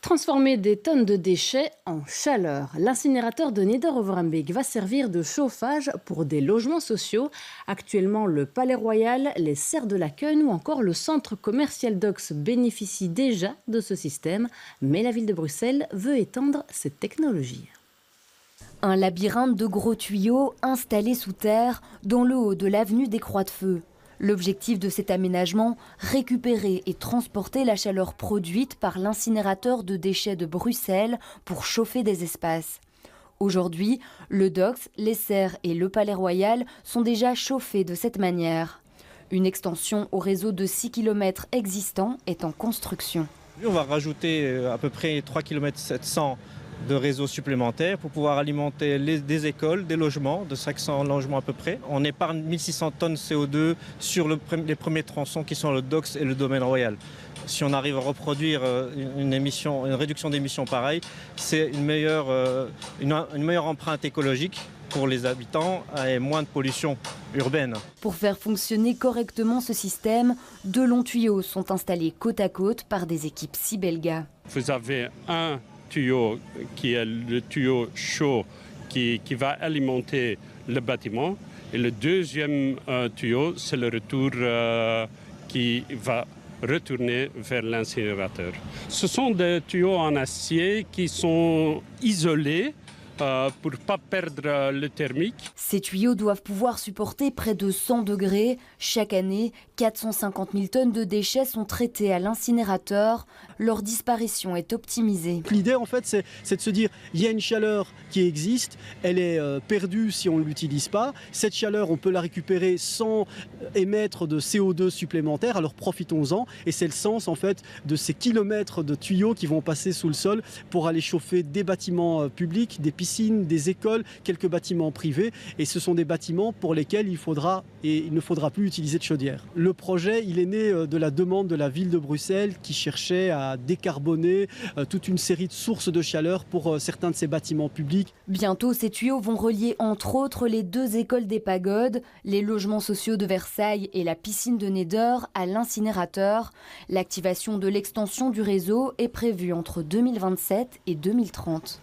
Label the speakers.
Speaker 1: Transformer des tonnes de déchets en chaleur. L'incinérateur de Neder-Overhembeek va servir de chauffage pour des logements sociaux. Actuellement, le Palais Royal, les Serres de la Queue ou encore le centre commercial Docks bénéficient déjà de ce système. Mais la ville de Bruxelles veut étendre cette technologie.
Speaker 2: Un labyrinthe de gros tuyaux installés sous terre dans le haut de l'avenue des Croix-de-Feu. L'objectif de cet aménagement, récupérer et transporter la chaleur produite par l'incinérateur de déchets de Bruxelles pour chauffer des espaces. Aujourd'hui, le Docks, les Serres et le Palais Royal sont déjà chauffés de cette manière. Une extension au réseau de 6 km existant est en construction.
Speaker 3: On va rajouter à peu près 3,7 km de réseaux supplémentaires pour pouvoir alimenter des écoles, des logements, de 500 logements à peu près. On épargne 1600 tonnes CO2 sur les premiers tronçons qui sont le Docks et le domaine royal. Si on arrive à reproduire une réduction d'émissions pareille, c'est une meilleure empreinte écologique pour les habitants et moins de pollution urbaine.
Speaker 2: Pour faire fonctionner correctement ce système, de longs tuyaux sont installés côte à côte par des équipes Sibelga.
Speaker 4: Vous avez un tuyau qui est le tuyau chaud qui va alimenter le bâtiment et le deuxième tuyau c'est le retour qui va retourner vers l'incinérateur. Ce sont des tuyaux en acier qui sont isolés pour ne pas perdre le thermique.
Speaker 2: Ces tuyaux doivent pouvoir supporter près de 100 degrés. Chaque année, 450 000 tonnes de déchets sont traitées à l'incinérateur. Leur disparition est optimisée.
Speaker 5: L'idée, en fait, c'est de se dire il y a une chaleur qui existe, elle est perdue si on ne l'utilise pas. Cette chaleur, on peut la récupérer sans émettre de CO2 supplémentaire, alors profitons-en. Et c'est le sens, en fait, de ces kilomètres de tuyaux qui vont passer sous le sol pour aller chauffer des bâtiments publics, des piscines, des écoles, quelques bâtiments privés. Et ce sont des bâtiments pour lesquels il ne faudra plus utiliser de chaudière. Le projet, il est né de la demande de la ville de Bruxelles qui cherchait à décarboner toute une série de sources de chaleur pour certains de ces bâtiments publics.
Speaker 2: Bientôt, ces tuyaux vont relier entre autres les deux écoles des Pagodes, les logements sociaux de Versailles et la piscine de Neder à l'incinérateur. L'activation de l'extension du réseau est prévue entre 2027 et 2030.